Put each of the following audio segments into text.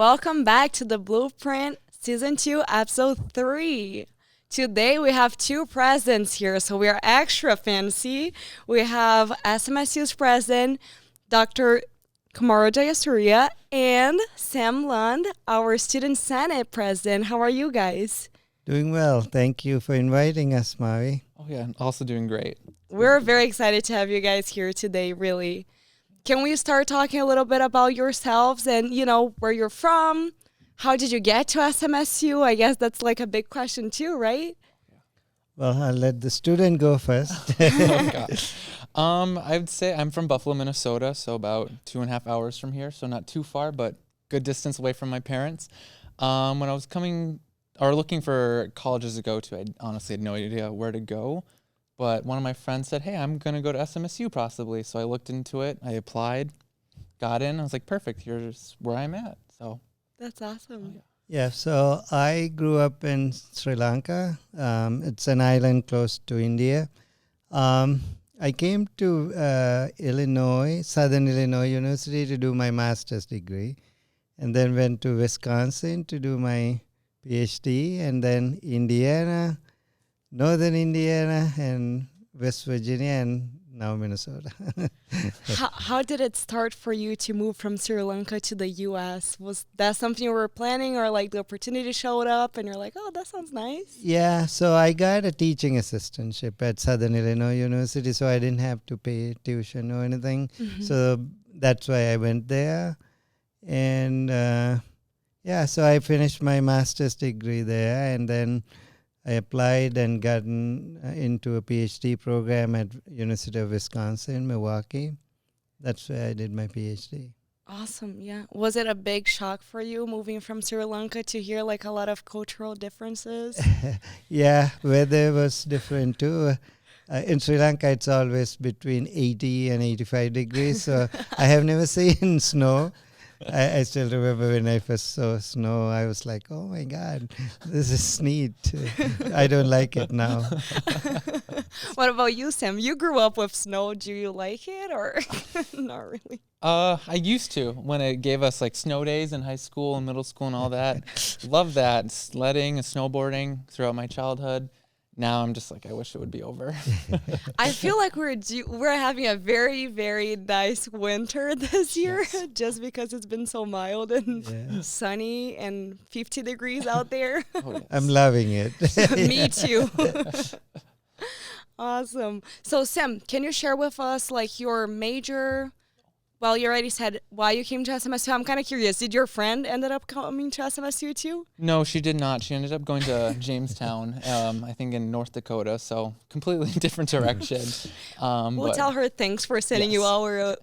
Welcome back to the Blueprint Season 2, Episode 3. Today we have two presidents here, so we are extra fancy. We have SMSU's president, Dr. Kumara Jayasuriya, and Sam Lund, our student senate president. How are you guys? Doing well. Thank you for inviting us, Mavi. Oh yeah, also doing great. We're very excited to have you guys here today, really. Can we start talking a little bit about yourselves and, where you're from? How did you get to SMSU? I guess that's like a big question too, right? Well, I'll let the student go first. Oh gosh. I'd say I'm from Buffalo, Minnesota, so about 2.5 hours from here, so not too far, but good distance away from my parents. When I was looking for colleges to go to, I honestly had no idea where to go. But one of my friends said, hey, I'm going to go to SMSU possibly. So I looked into it. I applied, got in. I was like, perfect. Here's where I'm at. So that's awesome. Yeah, so I grew up in Sri Lanka. It's an island close to India. I came to Southern Illinois University to do my master's degree, and then went to Wisconsin to do my PhD, and then Indiana, Northern Indiana, and West Virginia, and now Minnesota. How did it start for you to move from Sri Lanka to the U.S.? Was that something you were planning, or like the opportunity showed up and you're like, oh, that sounds nice? Yeah, so I got a teaching assistantship at Southern Illinois University, so I didn't have to pay tuition or anything. Mm-hmm. So that's why I went there. And so I finished my master's degree there, and then I applied and gotten into a PhD program at University of Wisconsin, Milwaukee. That's where I did my PhD. Awesome, yeah. Was it a big shock for you moving from Sri Lanka to hear like a lot of cultural differences? Yeah, weather was different too. In Sri Lanka, it's always between 80 and 85 degrees, so I have never seen snow. I still remember when I first saw snow, I was like, oh my God, this is neat. I don't like it now. What about you, Sam? You grew up with snow. Do you like it or not really? I used to when it gave us like snow days in high school and middle school and all that. Love that. Sledding and snowboarding throughout my childhood. Now I'm just like, I wish it would be over. I feel like we're having a very, very nice winter this year, yes, just because it's been so mild and sunny and 50 degrees out there. Oh, yes. I'm loving it. Me too. Awesome. So Sam, can you share with us like your major? Well, you already said why you came to SMSU. I'm kind of curious. Did your friend ended up coming to SMSU too? No, she did not. She ended up going to Jamestown, I think in North Dakota, so completely different direction. We'll tell her thanks for sending you our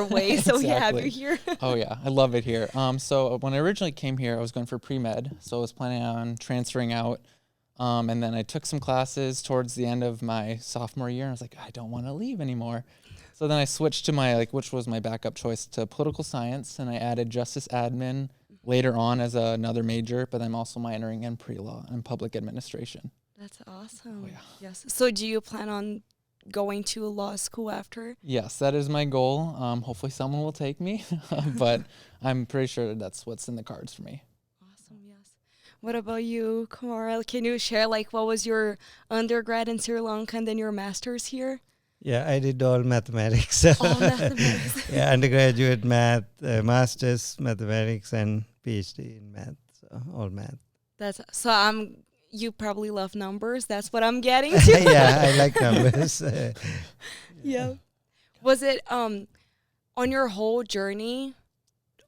way, so we have you here. Oh, yeah. I love it here. So when I originally came here, I was going for pre-med, so I was planning on transferring out. And then I took some classes towards the end of my sophomore year, and I was like, I don't want to leave anymore. So then I switched to which was my backup choice, to political science, and I added justice admin later on as another major, but I'm also minoring in pre-law and public administration. That's awesome. Oh, yeah. Yes. So do you plan on going to law school after? Yes, that is my goal. Hopefully someone will take me, but I'm pretty sure that's what's in the cards for me. Awesome, yes. What about you, Kumara? Can you share what was your undergrad in Sri Lanka and then your master's here? Yeah, I did all mathematics. All mathematics. Yeah, undergraduate math, master's mathematics, and PhD in math. So all math. You probably love numbers. That's what I'm getting to. Yeah, I like numbers. Yeah. Was it on your whole journey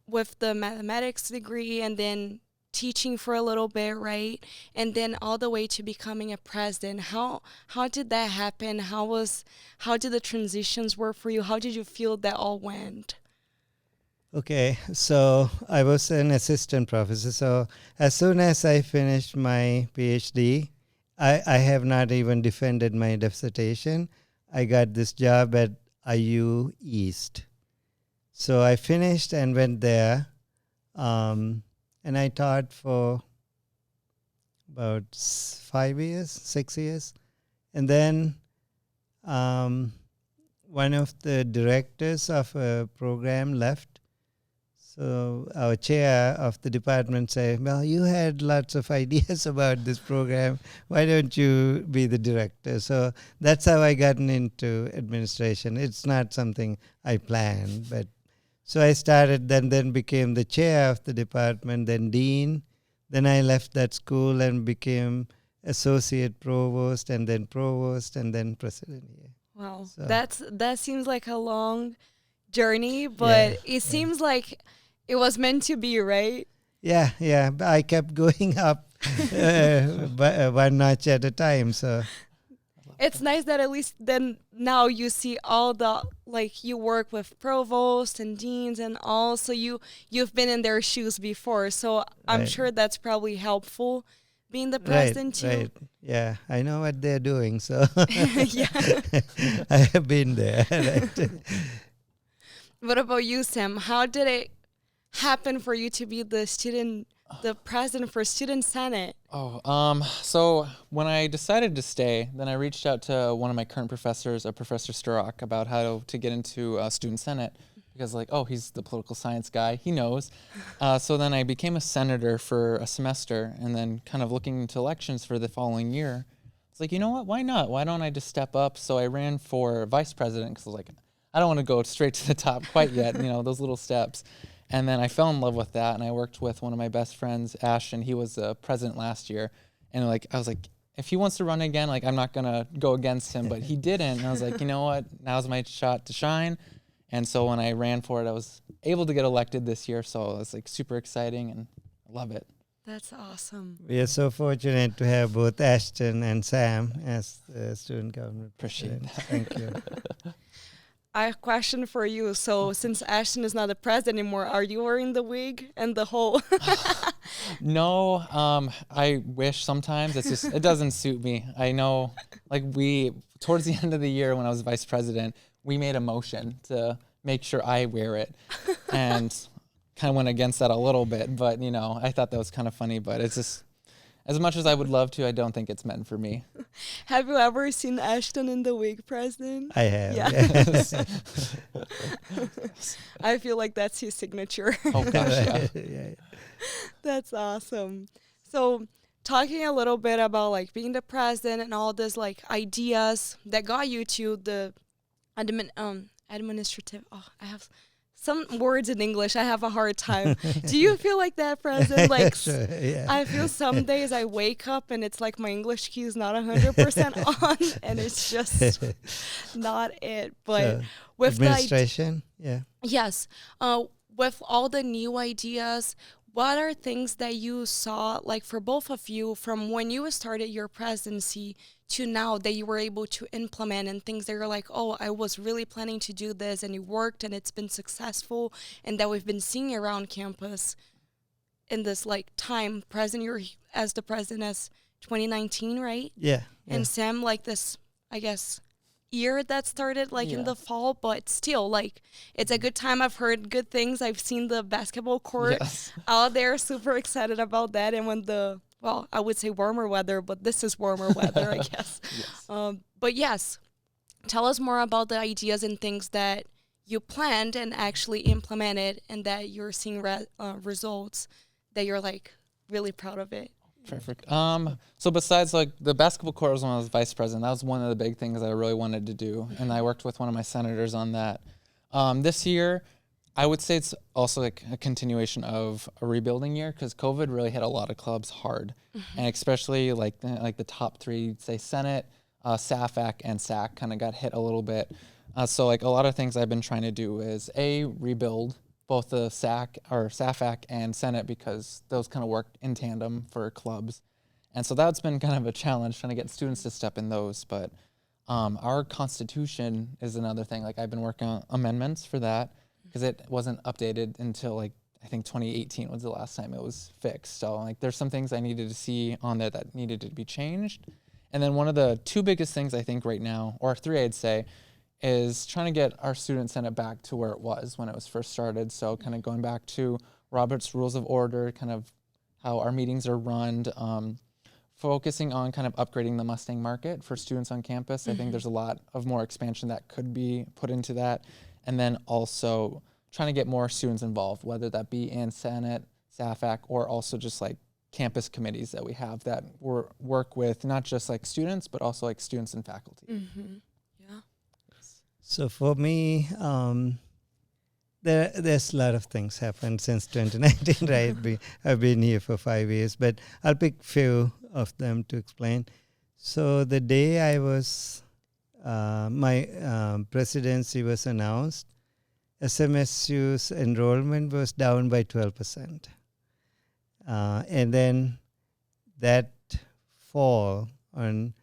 with the mathematics degree and then teaching for a little bit, right? And then all the way to becoming a president. How did that happen? How did the transitions work for you? How did you feel that all went? Okay, so I was an assistant professor. So as soon as I finished my PhD, I have not even defended my dissertation. I got this job at IU East. So I finished and went there. And I taught for about 6 years. And then one of the directors of a program left. So our chair of the department said, well, you had lots of ideas about this program. Why don't you be the director? So that's how I gotten into administration. It's not something I planned, but so I started, then became the chair of the department, then dean. Then I left that school and became associate provost, and then president. Yeah. Wow, So, that seems like a long journey, but it seems like it was meant to be, right? Yeah. But I kept going up one notch at a time. So It's nice that at least then now you see all the, like, you work with provosts and deans and all, so you've been in their shoes before. So I'm sure that's probably helpful being the president too. Right. Yeah, I know what they're doing. So Yeah. I have been there. Right. What about you, Sam? How did it happen for you to be the president for Student Senate? So when I decided to stay, then I reached out to one of my current professors, Professor Sturrock, about how to get into Student Senate, because he's the political science guy, he knows. So then I became a senator for a semester, and then kind of looking into elections for the following year, it's like, you know what, why not? Why don't I just step up? So I ran for vice president, because I was like, I don't want to go straight to the top quite yet, those little steps. And then I fell in love with that, and I worked with one of my best friends, Ashton. He was president last year, and I was like, if he wants to run again, I'm not gonna go against him. But he didn't, and I was like, you know what? Now's my shot to shine. And so when I ran for it, I was able to get elected this year. So it's super exciting, and I love it. That's awesome. We are so fortunate to have both Ashton and Sam as student government. Appreciate president. that. Thank you. I have a question for you. So since Ashton is not the president anymore, are you wearing the wig and the whole? No, I wish sometimes. It doesn't suit me. I know, towards the end of the year when I was vice president, we made a motion to make sure I wear it, and kind of went against that a little bit. But I thought that was kind of funny. But it's just, as much as I would love to, I don't think it's meant for me. Have you ever seen Ashton in the wig, President? I have. Yeah. Yes. I feel like that's his signature. Oh gosh, yeah. Yeah. That's awesome. So talking a little bit about being the president and all this ideas that got you to the administrative. Oh, I have some words in English. I have a hard time. Do you feel like that, President? Sure, yeah. I feel some days I wake up and it's like my English key is not 100% on, and it's just not it. But So, with administration, yeah. yes, with all the new ideas, what are things that you saw, for both of you, from when you started your presidency to now, that you were able to implement, and things that you're like, oh, I was really planning to do this and it worked and it's been successful, and that we've been seeing around campus in this time? President, you're as the president as 2019, right? Yeah. And Sam, this, I guess, year that started in the fall, but still it's a good time. I've heard good things. I've seen the basketball court out there, super excited about that. And when I would say warmer weather, but this is warmer weather, I guess. Yes. But yes, tell us more about the ideas and things that you planned and actually implemented, and that you're seeing results, that you're really proud of it. Perfect. So besides the basketball court was when I was vice president, that was one of the big things that I really wanted to do, and I worked with one of my senators on that. This year, I would say it's also a continuation of a rebuilding year, because COVID really hit a lot of clubs hard, and especially the top three, say Senate, SAFAC, and SAC kind of got hit a little bit. So a lot of things I've been trying to do is rebuild both the SAFAC and Senate, because those kind of work in tandem for clubs. And so that's been kind of a challenge, trying to get students to step in those. But our Constitution is another thing. I've been working on amendments for that, because it wasn't updated until I think 2018 was the last time it was fixed. So there's some things I needed to see on there that needed to be changed. And then one of the two biggest things I think right now, or three I'd say, is trying to get our student senate back to where it was when it was first started. So kind of going back to Robert's Rules of Order, kind of how our meetings are run, focusing on kind of upgrading the Mustang market for students on campus. I think there's a lot of more expansion that could be put into that. And then also trying to get more students involved, whether that be in Senate, SAFAC, or also just like campus committees that we have that work with not just like students, but also like students and faculty. Mm-hmm. Yeah. So for me, there's a lot of things happened since 2019, right? I've been here for 5 years, but I'll pick few of them to explain. So the day I was, my presidency was announced, SMSU's enrollment was down by 12%. And then that fall on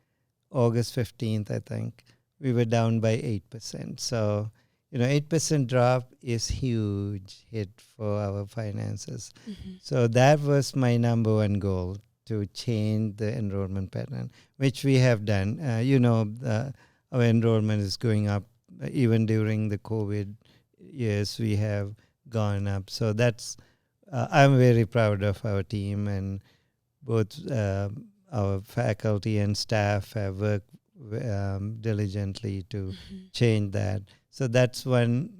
August 15th, I think, we were down by 8%. So, 8% drop is huge hit for our finances. Mm-hmm. So that was my number one goal, to change the enrollment pattern, which we have done. Our enrollment is going up. Even during the COVID years, we have gone up. So that's, I'm very proud of our team, and both our faculty and staff have worked diligently to change that. So that's one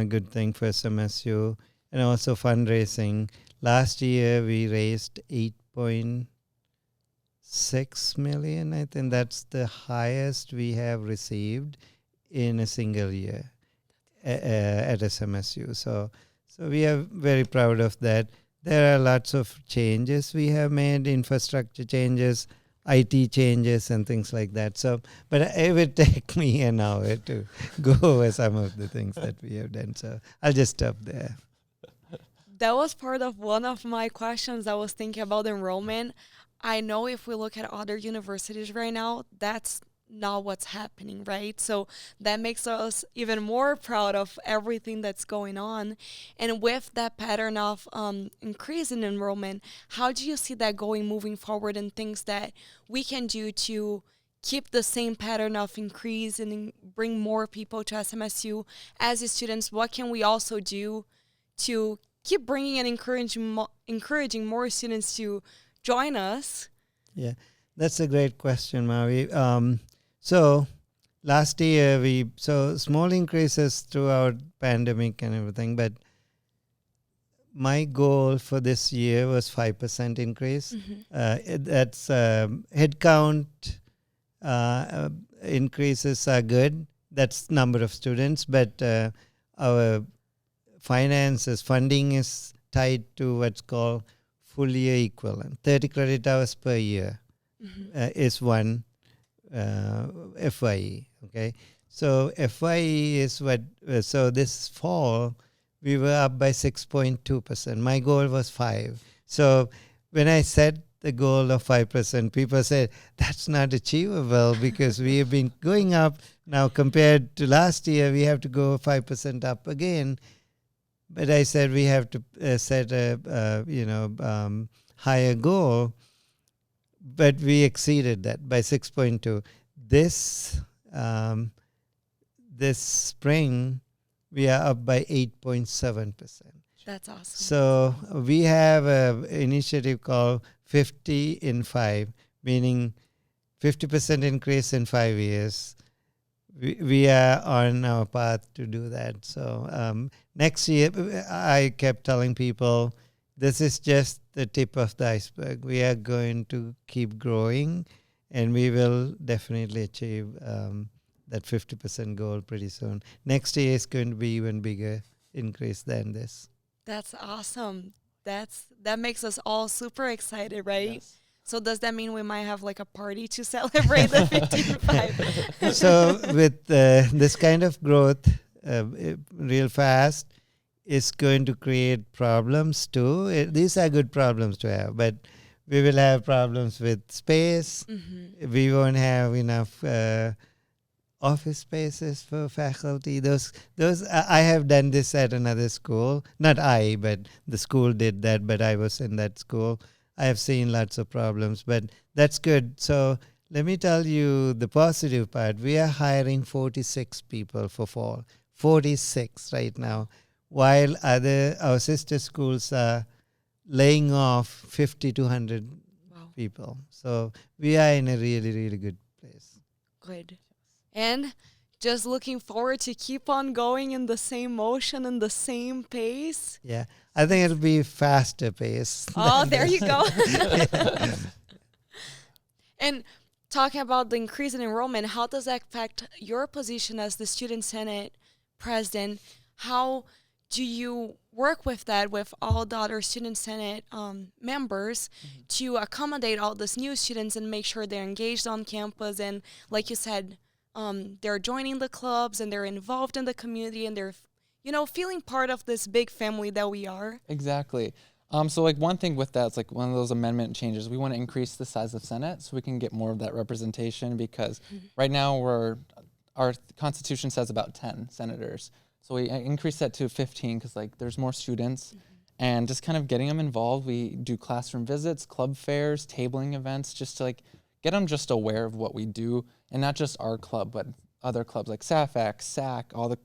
good thing for SMSU. And also fundraising. Last year we raised 8.6 million. I think that's the highest we have received in a single year at SMSU. So we are very proud of that. There are lots of changes we have made, infrastructure changes, IT changes and things like that. So, but it would take me an hour to go over some of the things that we have done. So I'll just stop there. That was part of one of my questions. I was thinking about enrollment. I know if we look at other universities right now, that's not what's happening, right? So that makes us even more proud of everything that's going on. And with that pattern of increase in enrollment, how do you see that going moving forward, and things that we can do to keep the same pattern of increase and bring more people to SMSU as students? What can we also do to keep bringing and encouraging more students to join us? Yeah, that's a great question, Mavi. So last year we saw small increases throughout pandemic and everything, but my goal for this year was 5% increase. That's headcount increases are good. That's number of students, but our funding is tied to what's called full year equivalent. 30 credit hours per year is one FYE. Okay, so FYE is what. So this fall we were up by 6.2%. My goal was 5. So when I set the goal of 5%, people said that's not achievable because we have been going up now compared to last year. We have to go 5% up again. But I said we have to set a higher goal. But we exceeded that by 6.2. This spring, we are up by 8.7%. That's awesome. So we have an initiative called 50 in 5, meaning 50% increase in 5 years. We are on our path to do that. So next year, I kept telling people, this is just the tip of the iceberg. We are going to keep growing, and we will definitely achieve that 50% goal pretty soon. Next year is going to be even bigger increase than this. That's awesome. That makes us all super excited, right? Yes. So does that mean we might have like a party to celebrate the 55? So with this kind of growth real fast, is going to create problems too. These are good problems to have, but we will have problems with space. We won't have enough office spaces for faculty. Those I have done this at another school. Not I, but the school did that, but I was in that school. I have seen lots of problems, but that's good. So let me tell you the positive part. We are hiring 46 people for fall. 46 right now. While our sister schools are laying off 50 to 100 people. So we are in a really, really good place. Good. And just looking forward to keep on going in the same motion and the same pace. Yeah, I think it'll be faster pace. Oh, there you go. And talking about the increase in enrollment, how does that affect your position as the Student Senate president? How do you work with that with all the other Student Senate members to accommodate all these new students and make sure they're engaged on campus and, like you said, they're joining the clubs and they're involved in the community and they're, feeling part of this big family that we are? Exactly. So like one thing with that, it's like one of those amendment changes. We want to increase the size of Senate so we can get more of that representation because right now our Constitution says about 10 senators. So we increase that to 15 because like there's more students and just kind of getting them involved. We do classroom visits, club fairs, tabling events, just to like get them just aware of what we do and not just our club, but other clubs like SAFAC, SAC, all the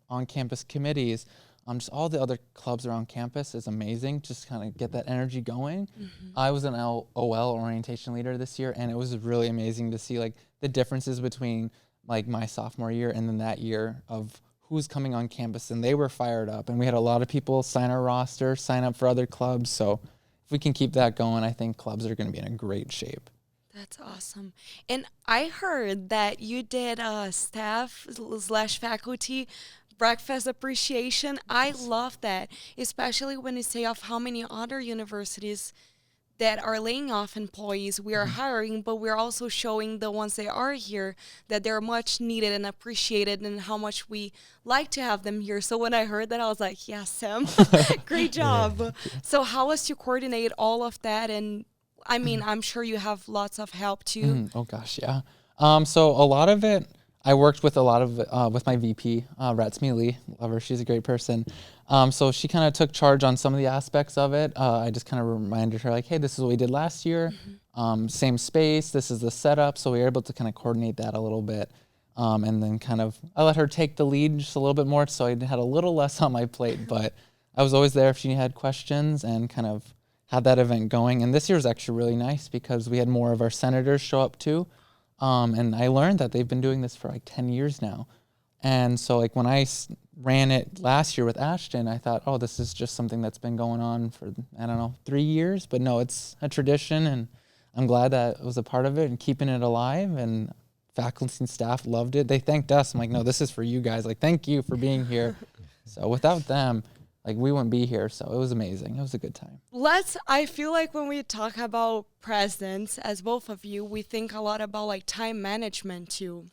on-campus committees. Just all the other clubs around campus is amazing. Just kind of get that energy going. I was an OL orientation leader this year, and it was really amazing to see like the differences between like my sophomore year and then that year of who's coming on campus, and they were fired up. And we had a lot of people sign our roster, sign up for other clubs. So if we can keep that going, I think clubs are going to be in a great shape. That's awesome. And I heard that you did staff/faculty breakfast appreciation. I love that, especially when you say of how many other universities that are laying off employees we are hiring, but we're also showing the ones that are here that they're much needed and appreciated and how much we like to have them here. So when I heard that, I was like, yes, Sam, great job. Yeah. So how was to coordinate all of that? And I mean, I'm sure you have lots of help too. Oh gosh, yeah. So a lot of it, I worked with a lot of with my VP, Ratsmi Lee. Love her. She's a great person. So she kind of took charge on some of the aspects of it. I just kind of reminded her like, hey, this is what we did last year. Same space. This is the setup. So we were able to kind of coordinate that a little bit. And then kind of, I let her take the lead just a little bit more. So I had a little less on my plate, but I was always there if she had questions and kind of had that event going. And this year was actually really nice because we had more of our senators show up too. And I learned that they've been doing this for like 10 years now. And so like when I ran it last year with Ashton, I thought, oh, this is just something that's been going on for, 3 years. But no, it's a tradition, and I'm glad that I was a part of it and keeping it alive. And faculty and staff loved it. They thanked us. I'm like, no, this is for you guys. Like, thank you for being here. So without them, like, we wouldn't be here. So it was amazing. It was a good time. I feel like when we talk about presidents, as both of you, we think a lot about like time management too.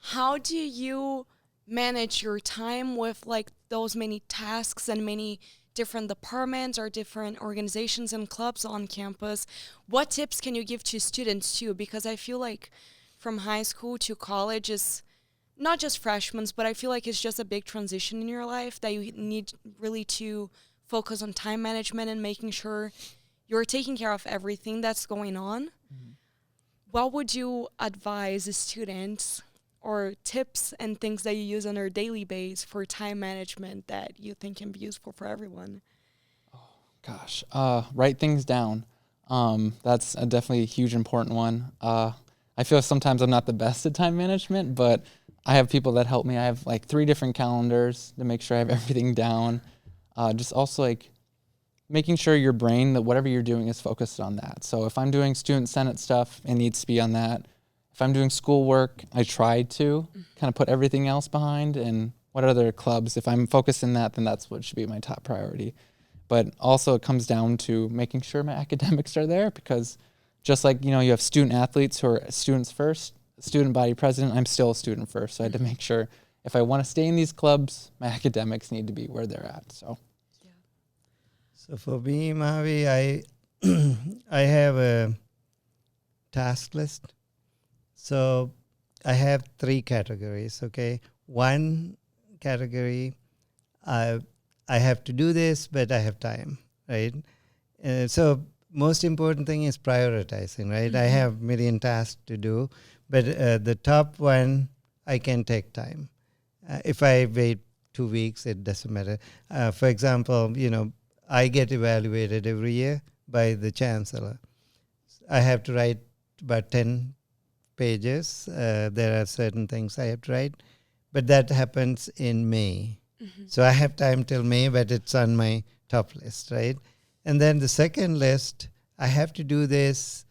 How do you manage your time with like those many tasks and many different departments or different organizations and clubs on campus? What tips can you give to students too? Because I feel like from high school to college is not just freshmen, but I feel like it's just a big transition in your life that you need really to focus on time management and making sure you're taking care of everything that's going on. What would you advise the students or tips and things that you use on a daily basis for time management that you think can be useful for everyone? Oh, gosh. Write things down. That's definitely a huge important one. I feel sometimes I'm not the best at time management, but I have people that help me. I have like 3 different calendars to make sure I have everything down. Just also like making sure your brain, that whatever you're doing is focused on that. So if I'm doing student senate stuff, it needs to be on that. If I'm doing schoolwork, I try to kind of put everything else behind. And what other clubs, if I'm focused in that, then that's what should be my top priority. But also it comes down to making sure my academics are there, because just like, you have student athletes who are students first, student body president, I'm still a student first. So I had to make sure if I want to stay in these clubs, my academics need to be where they're at. So for me, Mavi, I have a task list. So I have 3 categories, okay? One category, I have to do this, but I have time, right? So most important thing is prioritizing, right? I have a million tasks to do, but the top one, I can take time. If I wait 2 weeks, it doesn't matter. For example, I get evaluated every year by the chancellor. I have to write about 10 pages. There are certain things I have to write, but that happens in May. So I have time till May, but it's on my top list, right? And then the second list, I have to do this,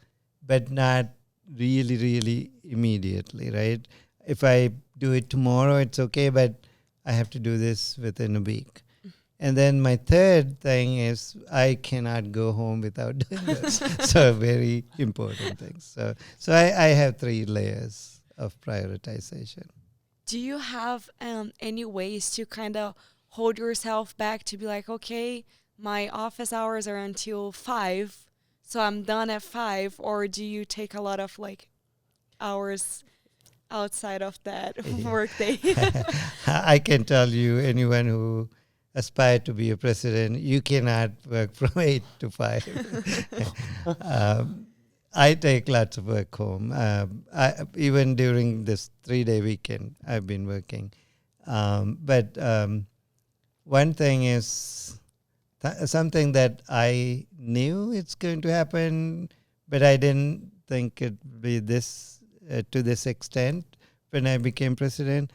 but not really, really immediately, right? If I do it tomorrow, it's okay, but I have to do this within a week. And then my third thing is I cannot go home without doing this. So very important things. So I have 3 layers of prioritization. Do you have any ways to kind of hold yourself back to be like, okay, my office hours are until 5, so I'm done at 5, or do you take a lot of like hours outside of that workday? I can tell you, anyone who aspire to be a president, you cannot work from 8 to 5. I take lots of work home. Even during this 3-day weekend, I've been working. But one thing is something that I knew it's going to happen, but I didn't think it'd be this to this extent when I became president.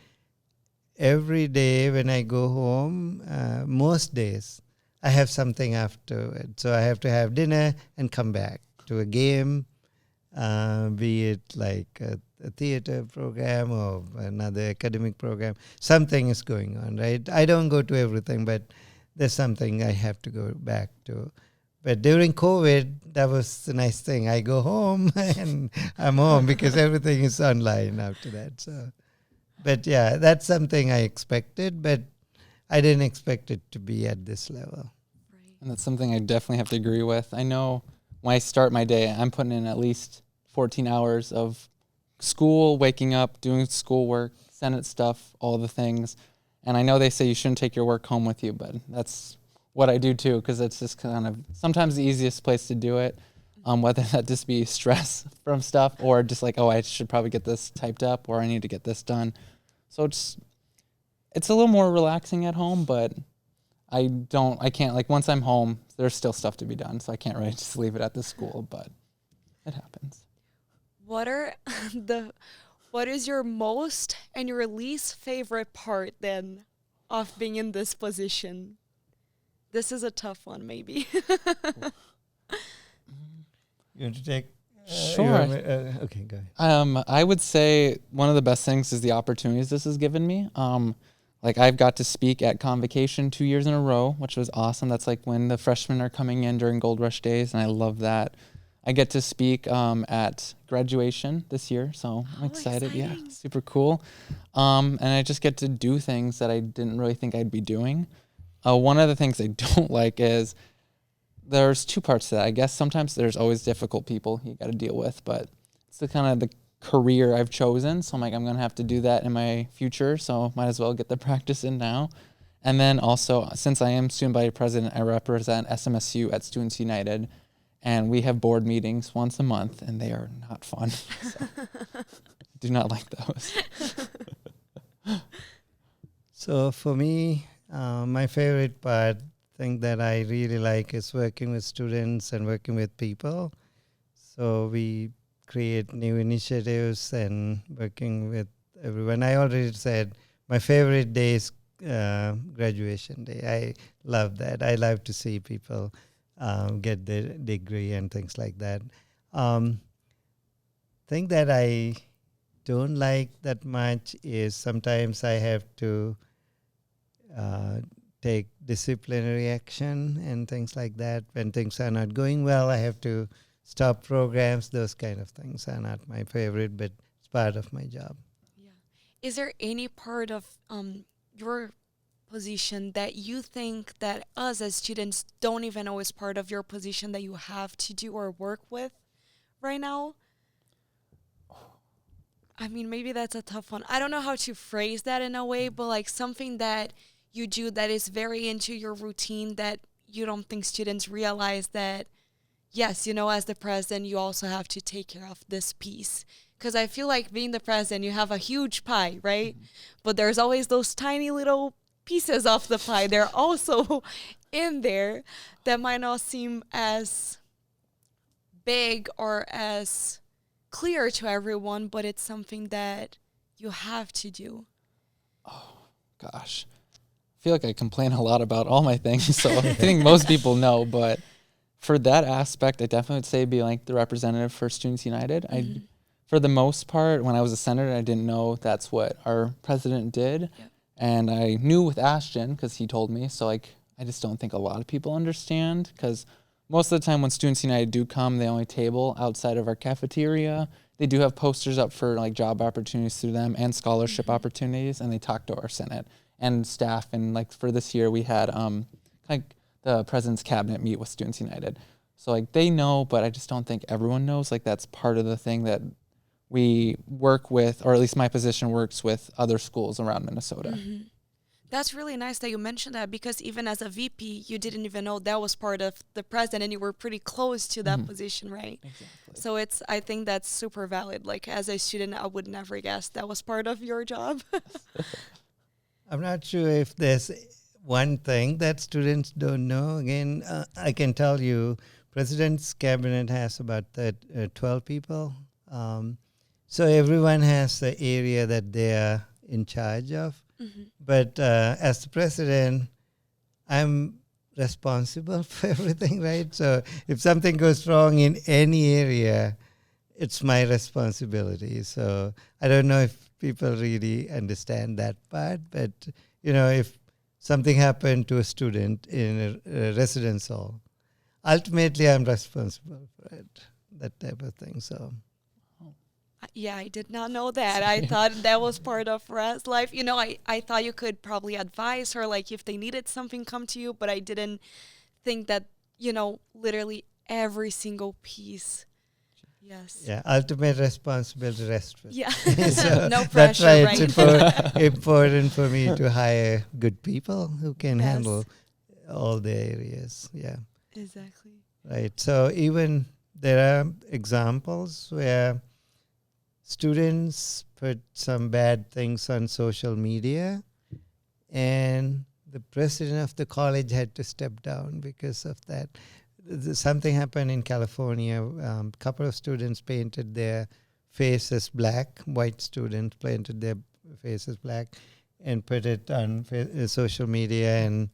Every day when I go home, most days, I have something afterwards. So I have to have dinner and come back to a game, be it like a theater program or another academic program. Something is going on, right? I don't go to everything, but there's something I have to go back to. But during COVID, that was the nice thing. I go home and I'm home because everything is online after that. So, but yeah, that's something I expected, but I didn't expect it to be at this level. Right. And that's something I definitely have to agree with. I know when I start my day, I'm putting in at least 14 hours of school, waking up, doing schoolwork, Senate stuff, all the things. And I know they say you shouldn't take your work home with you, but that's what I do too, because it's just kind of sometimes the easiest place to do it, whether that just be stress from stuff or just like, oh, I should probably get this typed up or I need to get this done. So it's a little more relaxing at home, but I can't, like once I'm home, there's still stuff to be done. So I can't really just leave it at the school, but it happens. What is your most and your least favorite part then of being in this position? This is a tough one, maybe. You want to take? Sure. Okay, go ahead. I would say one of the best things is the opportunities this has given me. Like I've got to speak at Convocation 2 years in a row, which was awesome. That's like when the freshmen are coming in during Gold Rush days, and I love that. I get to speak at graduation this year, so I'm excited. Exciting. Yeah, super cool. And I just get to do things that I didn't really think I'd be doing. One of the things I don't like is there's 2 parts to that. I guess sometimes there's always difficult people you got to deal with, but it's the kind of the career I've chosen. So I'm like, I'm going to have to do that in my future, so might as well get the practice in now. And then also, since I am student body president, I represent SMSU at Students United, and we have board meetings once a month, and they are not fun. So I do not like those. So for me, my favorite thing that I really like is working with students and working with people. So we create new initiatives and working with everyone. I already said my favorite day is graduation day. I love that. I love to see people get their degree and things like that. Thing that I don't like that much is sometimes I have to take disciplinary action and things like that. When things are not going well, I have to stop programs. Those kind of things are not my favorite, but it's part of my job. Yeah. Is there any part of your position that you think that us as students don't even know is part of your position that you have to do or work with right now? I mean, maybe that's a tough one. I don't know how to phrase that in a way, but like something that you do that is very into your routine that you don't think students realize that, yes, you know, as the president, you also have to take care of this piece. Because I feel like being the president, you have a huge pie, right? Mm-hmm. But there's always those tiny little pieces of the pie. They're also in there that might not seem as big or as clear to everyone, but it's something that you have to do? Gosh, I feel like I complain a lot about all my things, so I think most people know, but for that aspect, I definitely would say be like the representative for Students United. For the most part, when I was a senator, I didn't know that's what our president did. Yep. And I knew with Ashton because he told me. So like, I just don't think a lot of people understand, because most of the time when Students United do come, they only table outside of our cafeteria. They do have posters up for like job opportunities through them and scholarship opportunities, and they talk to our Senate and staff. And like for this year, we had like the president's cabinet meet with Students United. So like they know, but I just don't think everyone knows. Like that's part of the thing that we work with, or at least my position works with other schools around Minnesota. That's really nice that you mentioned that, because even as a VP, you didn't even know that was part of the president, and you were pretty close to that position, right? Exactly. So I think that's super valid. Like as a student, I would never guess that was part of your job. I'm not sure if there's one thing that students don't know. Again, I can tell you, President's cabinet has about 12 people. So everyone has the area that they are in charge of. But as the president, I'm responsible for everything, right? So if something goes wrong in any area, it's my responsibility. So I don't know if people really understand that part, but if something happened to a student in a residence hall, ultimately I'm responsible for it, that type of thing. So. Yeah, I did not know that. I thought that was part of Raz's life. I thought you could probably advise her, like if they needed something, come to you, but I didn't think that, literally every single piece. Yes. Yeah, ultimate responsibility rests with. Yeah. So No that's pressure, why it's right? important for me to hire good people who can Yes. handle all the areas. Yeah. Exactly. Right. So even there are examples where students put some bad things on social media, and the president of the college had to step down because of that. Something happened in California. A couple of students painted their faces black. White students painted their faces black and put it on social media and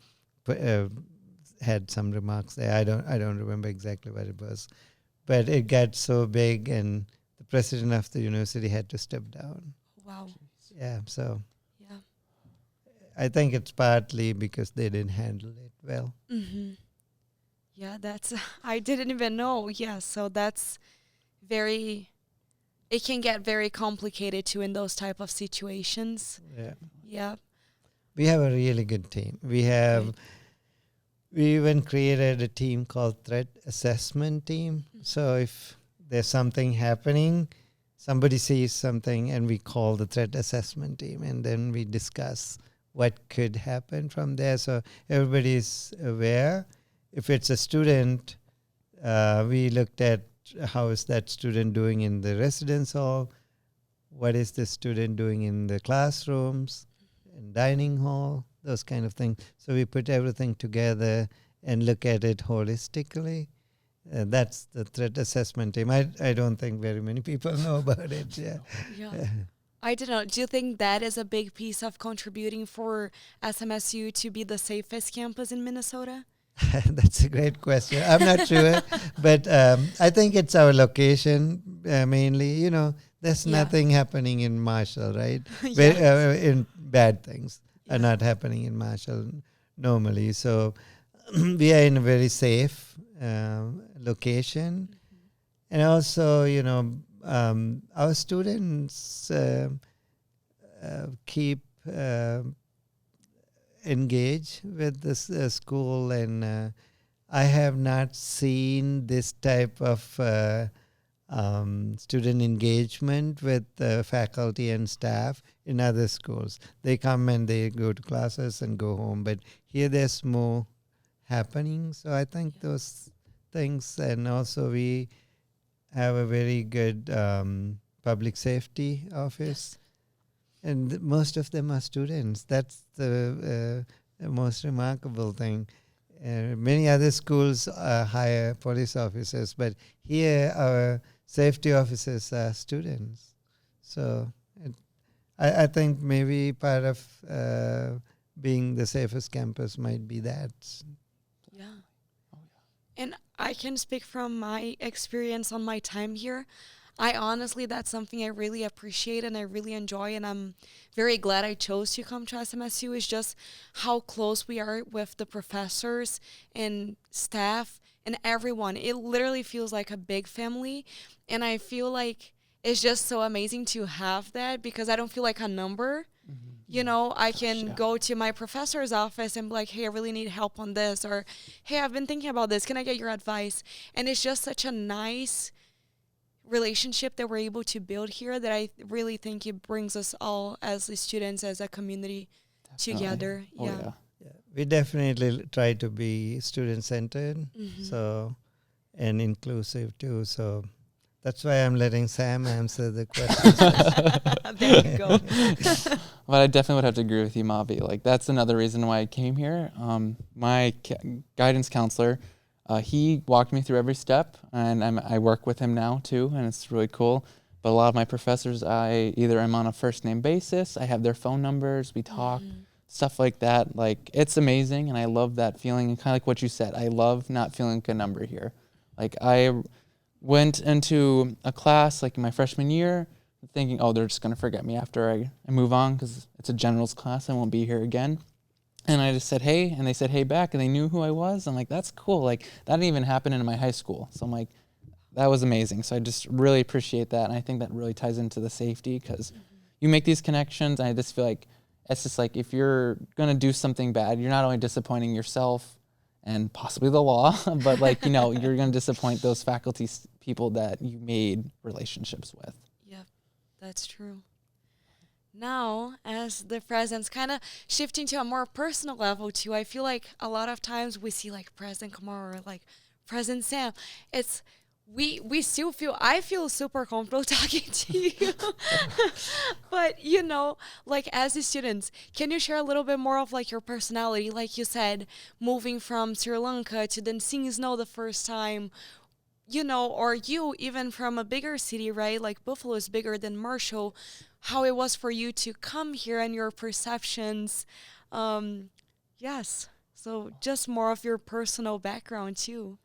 had some remarks there. I don't remember exactly what it was, but it got so big, and the president of the university had to step down. Wow. Yeah, so Yeah. I think it's partly because they didn't handle it well. Yeah, I didn't even know. Yeah, so that's it can get very complicated too in those type of situations. Yeah. Yeah. We have a really good team. We even created a team called Threat Assessment Team. So if there's something happening, somebody sees something, and we call the Threat Assessment Team, and then we discuss what could happen from there. So everybody's aware. If it's a student, we looked at how is that student doing in the residence hall, what is the student doing in the classrooms, in dining hall, those kind of things. So we put everything together and look at it holistically. That's the threat assessment team. I don't think very many people know about it. Yeah. Yeah. I don't know. Do you think that is a big piece of contributing for SMSU to be the safest campus in Minnesota? That's a great question. I'm not sure, but I think it's our location mainly. There's nothing happening in Marshall, right? Yes. In bad things are not happening in Marshall normally. So we are in a very safe location. And also, our students keep engage with this school, and I have not seen this type of student engagement with faculty and staff in other schools. They come and they go to classes and go home, but here there's more happening. So I think those things, and also we have a very good public safety office. And most of them are students. That's the most remarkable thing. Many other schools hire police officers, but here our safety officers are students. So I think maybe part of being the safest campus might be that. Yeah. And I can speak from my experience on my time here. I honestly, that's something I really appreciate and I really enjoy, and I'm very glad I chose to come to SMSU, is just how close we are with the professors and staff and everyone. It literally feels like a big family, and I feel like it's just so amazing to have that because I don't feel like a number. You know, I can go to my professor's office and be like, hey, I really need help on this, or hey, I've been thinking about this. Can I get your advice? And it's just such a nice relationship that we're able to build here that I really think it brings us all as the students, as a community together. Yeah. We definitely try to be student-centered, so and inclusive too. So that's why I'm letting Sam answer the questions. There you go. But I definitely would have to agree with you, Mavi. Like, that's another reason why I came here. My guidance counselor, he walked me through every step, and I work with him now too, and it's really cool. But a lot of my professors, I either am on a first name basis, I have their phone numbers, we talk, stuff like that. Like, it's amazing, and I love that feeling. And kind of like what you said, I love not feeling like a number here. Like, I went into a class like in my freshman year thinking, oh, they're just going to forget me after I move on because it's a generals class. I won't be here again. And I just said, hey, and they said, hey, back, and they knew who I was. I'm like, that's cool. Like, that didn't even happen in my high school. So I'm like, that was amazing. So I just really appreciate that. And I think that really ties into the safety because you make these connections. And I just feel like it's just like if you're going to do something bad, you're not only disappointing yourself and possibly the law, but like, you know, you're going to disappoint those faculty people that you made relationships with. Yep, that's true. Now, as the president's kind of shifting to a more personal level too, I feel like a lot of times we see like President Kumara or like President Sam. It's we still feel, I feel super comfortable talking to you. But, you know, like as the students, can you share a little bit more of like your personality? Like you said, moving from Sri Lanka to then seeing snow the first time, you know, or you even from a bigger city, right? Like Buffalo is bigger than Marshall. How it was for you to come here and your perceptions. Yes. So just more of your personal background too.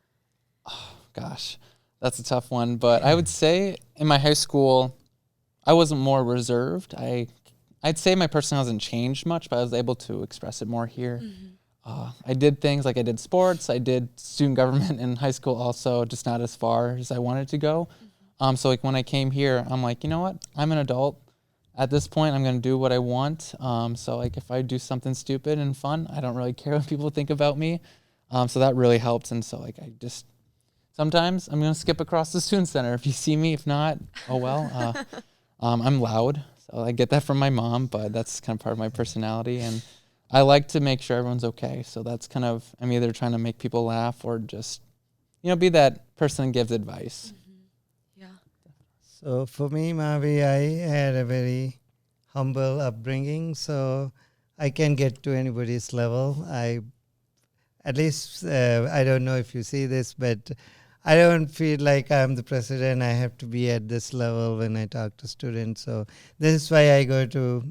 Oh, gosh. That's a tough one, but I would say in my high school, I wasn't more reserved. I'd say my personality hasn't changed much, but I was able to express it more here. I did things like I did sports, I did student government in high school also, just not as far as I wanted to go. So like when I came here, I'm like, you know what? I'm an adult. At this point, I'm going to do what I want. So like if I do something stupid and fun, I don't really care what people think about me. So that really helped. And so like I just... Sometimes I'm going to skip across the student center if you see me. If not, oh well. I'm loud, so I get that from my mom, but that's kind of part of my personality. And I like to make sure everyone's okay. So that's kind of, I'm either trying to make people laugh or just, you know, be that person that gives advice. Yeah. So for me, Mavi, I had a very humble upbringing, so I can get to anybody's level. At least, I don't know if you see this, but I don't feel like I'm the president. I have to be at this level when I talk to students. So this is why I go to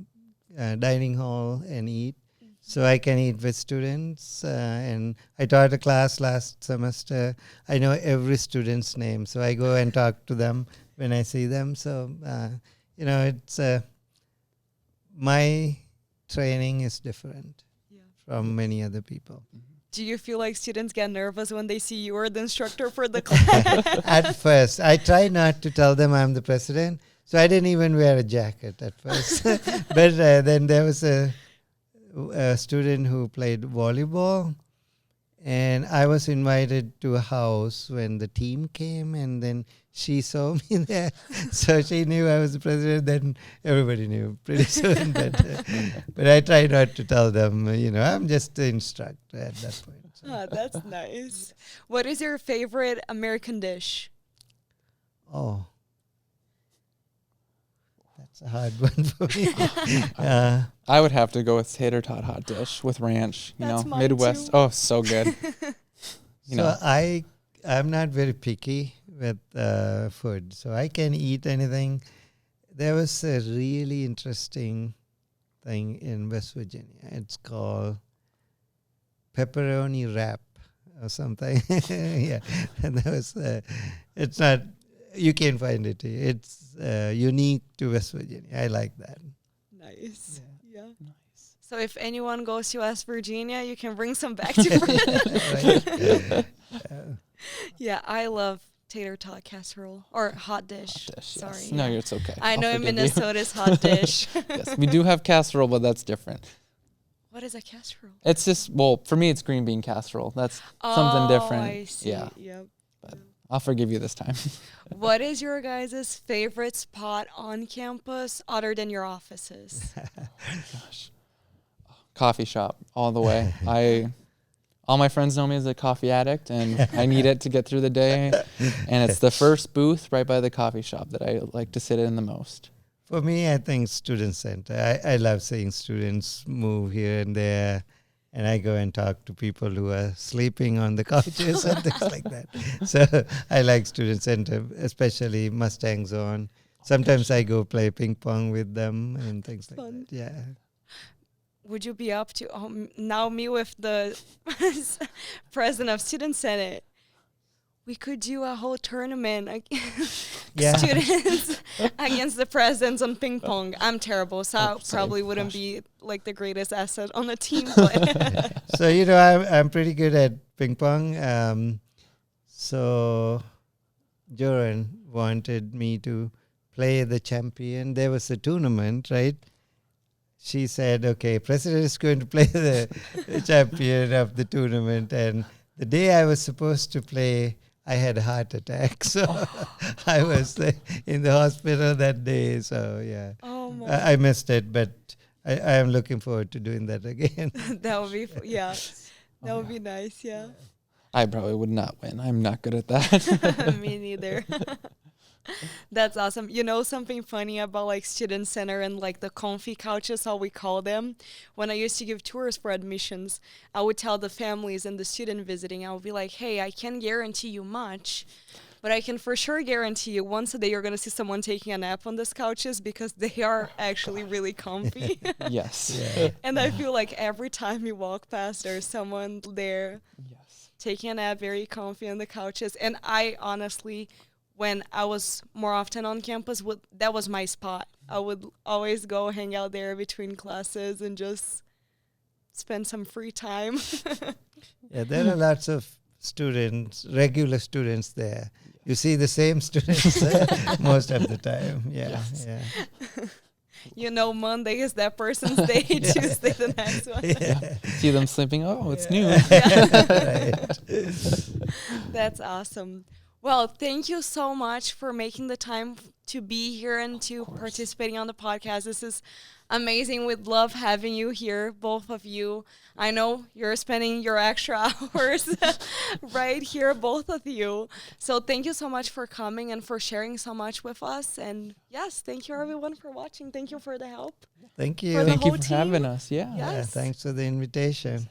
dining hall and eat, so I can eat with students. And I taught a class last semester. I know every student's name, so I go and talk to them when I see them. So, you know, it's my training is different from many other people. Do you feel like students get nervous when they see you are the instructor for the class? At first. I try not to tell them I'm the president, so I didn't even wear a jacket at first. But then there was a student who played volleyball, and I was invited to a house when the team came, and then she saw me there. So she knew I was the president, then everybody knew pretty soon. But I try not to tell them, you know, I'm just the instructor at that point. So. Oh, that's nice. What is your favorite American dish? Oh, that's a hard one for me. I would have to go with tater tot hot dish with ranch, you That's know, mine Midwest. too. Oh, so good. So I'm not very picky with food. So I can eat anything. There was a really interesting thing in West Virginia. It's called pepperoni wrap or something. Yeah, and that was. It's not. You can find it here. It's unique to West Virginia. I like that. Nice. Yeah. Nice. So if anyone goes to West Virginia, you can bring some back to Fred. Yeah, I love tater tot casserole or hot dish. Sorry. Yes. No, it's okay. I know I'll in forgive you. Minnesota's hot dish. Yes, we do have casserole, but that's different. What is a casserole? It's just, well, for me, it's green bean casserole. That's something different. I see. Yeah. Yep. But I'll forgive you this time. What is your guys' favorite spot on campus other than your offices? Gosh. Coffee shop all the way. All my friends know me as a coffee addict, and I need it to get through the day. And it's the first booth right by the coffee shop that I like to sit in the most. For me, I think student center. I love seeing students move here and there, and I go and talk to people who are sleeping on the couches and things like that. So I like student center, especially Mustang Zone. Sometimes I go play ping pong with them and things like Fun. that. Yeah. Would you be up to now me with the president of Student Senate? We could do a whole tournament students against the presidents on ping pong. I'm terrible, so I probably wouldn't be like the greatest asset on the team. But So I'm pretty good at ping pong. So Joran wanted me to play the champion. There was a tournament, right? She said, okay, president is going to play the champion of the tournament. And the day I was supposed to play, I had a heart attack. So I was in the hospital that day. So, yeah, I missed it. But I am looking forward to doing that again. That would be, that would be nice, yeah. I probably would not win. I'm not good at that. Me neither. That's awesome. You know something funny about like student center and like the comfy couches, how we call them? When I used to give tours for admissions, I would tell the families and the student visiting, I would be like, hey, I can't guarantee you much, but I can for sure guarantee you once a day you're going to see someone taking a nap on these couches because they are actually really comfy. Yes. Yeah. And I feel like every time you walk past, there's someone there Yes. taking a nap, very comfy on the couches. And I honestly, when I was more often on campus, that was my spot. I would always go hang out there between classes and just spend some free time. Yeah, there are lots of students, regular students there. You see the same students most of the time. Yeah, yeah. Monday is that person's day, Tuesday the next one. Yeah. See them sleeping. Oh, it's new. That's awesome. Well, thank you so much for making the time to be here and to participating on the podcast. This is amazing. We'd love having you here, both of you. I know you're spending your extra hours right here, both of you. So thank you so much for coming and for sharing so much with us. And yes, thank you everyone for watching. Thank you for the help. Thank you. For the Thank you whole for team. having us. Yeah. Yeah. Yeah, Yes. thanks for the invitation.